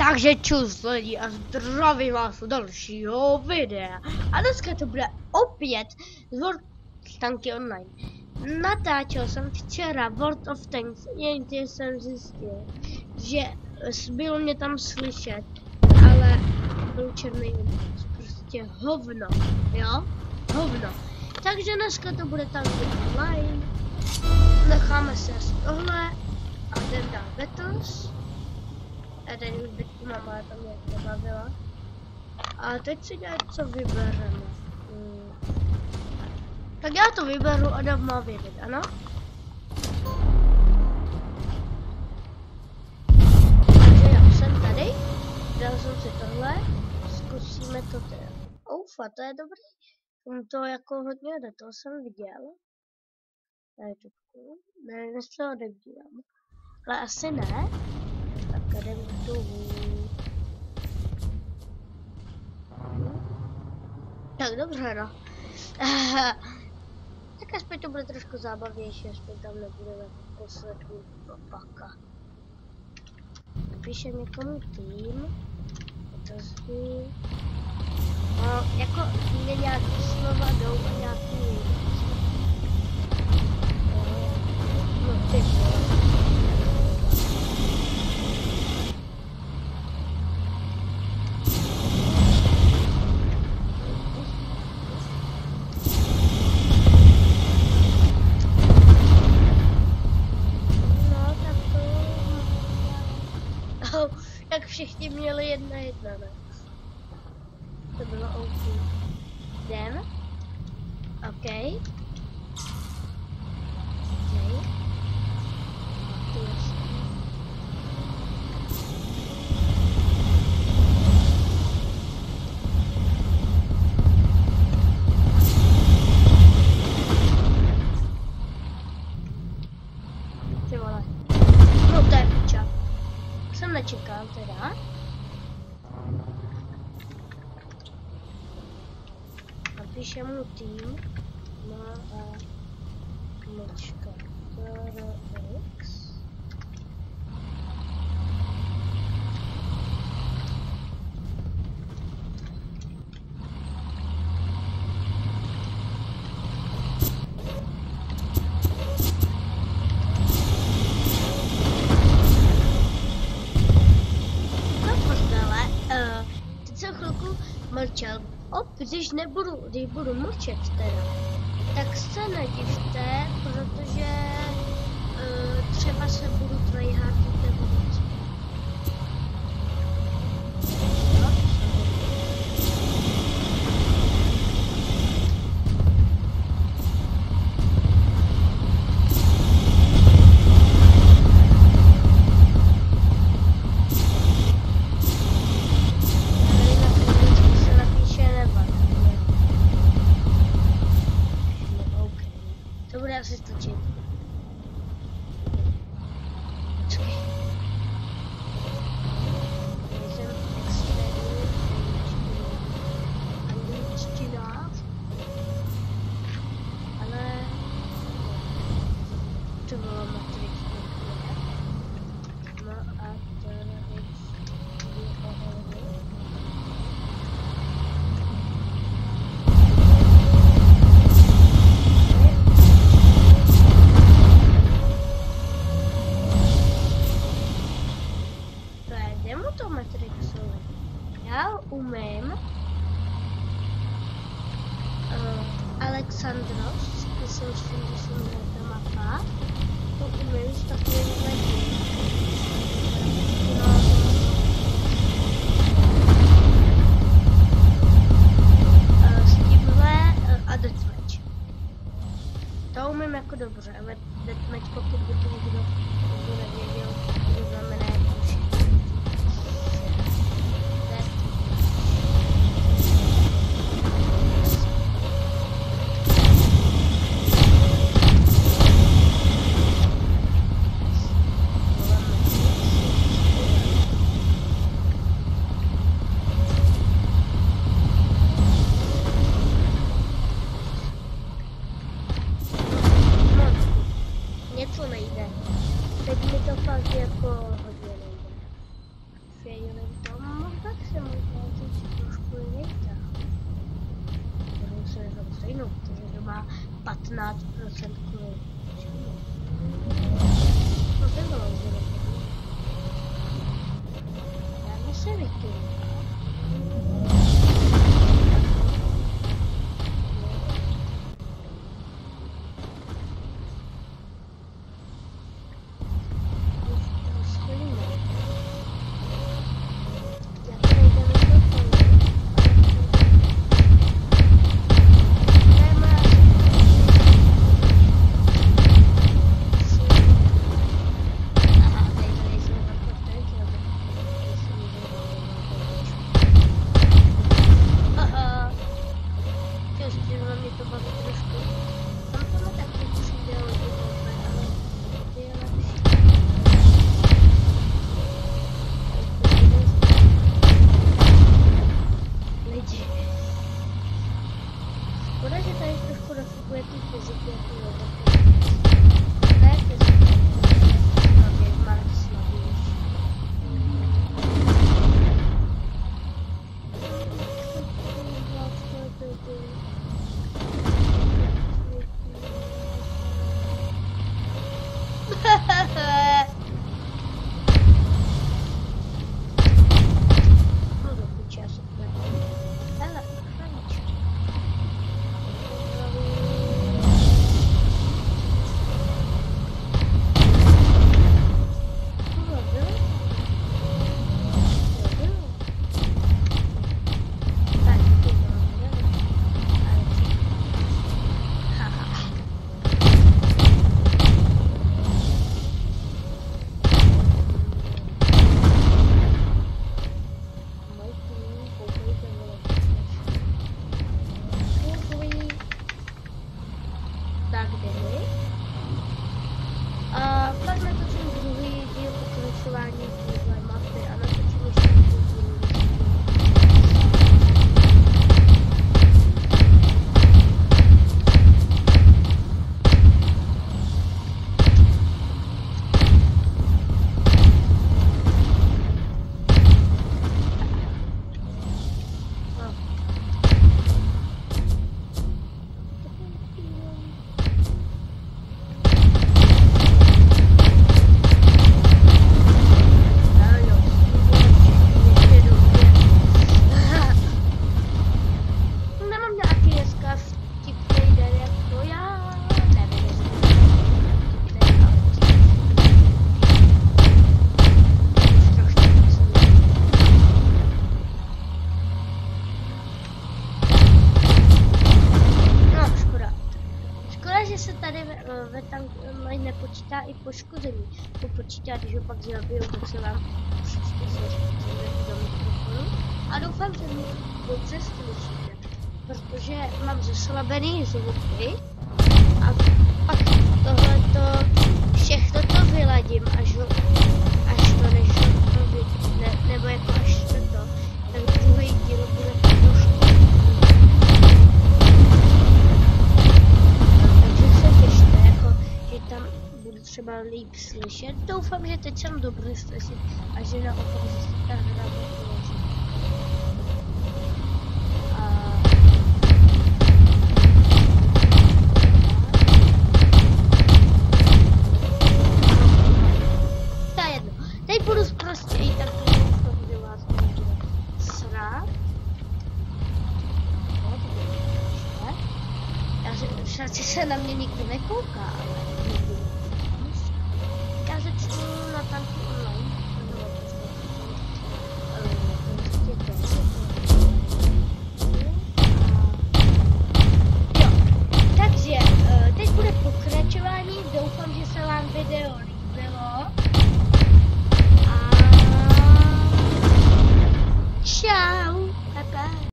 Takže čus lidi a zdravím vás u dalšího videa. A dneska to bude opět z World of Tanks Online. Natáčel jsem včera World of Tanks, jenže jsem zjistil, že bylo mě tam slyšet, ale byl černý obraz, prostě hovno, jo? Hovno. Takže dneska to bude Tanks Online. Necháme se z tohle a jdem dál Battles. A teď už bytku mám, ale tam mě nebavila. A teď si dělat, co vybereme. Tak já to vyberu a dám má vědět, ano? Takže já jsem tady, dal jsem si tohle, zkusíme to teda. Oufa, to je dobrý. To jako hodně jde, to jsem viděl. Tady tutku, nevím, jestli ho odebírám. Ale asi ne. Tak jdem dolů. Tak dobře, no. Tak aspoň to bude trošku zábavnější, aspoň tam nebudeme poslední opaka. Píše někomu tým. Otazní. No, jako mě nějaký slova jdou a nějaký... No ty vole. Jak všichni měli 1-1, ne? To bylo OK. Jdem. OK. Ty vole. No to je piča. Jsem nečekal teda. Napíšem mu tým. No a mlčka. RX. Mlčel. Když budu mlčet teda, tak se nedivte, protože třeba se budu tryhardit nebo něco. To bude asi stačit. Počkej. Jsem extrémně angličtinář. Ale to bylo Matrix. No a to je to Matrixovi. Já umím Alexandros, myslím si, že se jmenuje ta mapa. To umím s takovým letím. S tímhle a deathmatch. To umím jako dobře, ale deathmatch, pokud by to někdo nevěděl, to znamená jako všichni. Něco nejde. Teď mi to fakt jako hodně nejde. Failing. stejnou, protože to má 15% kvůli. No to bylo už. Já se vykynu. Nepočítá i poškození. To počítá, když ho pak zabiju, tak se vám příště do mikrofonu. A doufám, že mě dobře slyšíte, protože mám zeslabený zvuky a pak tohleto, všechno to vyladím, až to nebo jako až to, tak druhý díl bude trošku. Takže se těšte, jako, že tam budu třeba líp slyšet. Doufám, že teď jsem dobře slyšet a že naopak se ta hra vyloží. Teď budu prostě i tak doufám, že vás nebude srát. Já se na mě nikdo nekouká, ale já začnu na tanku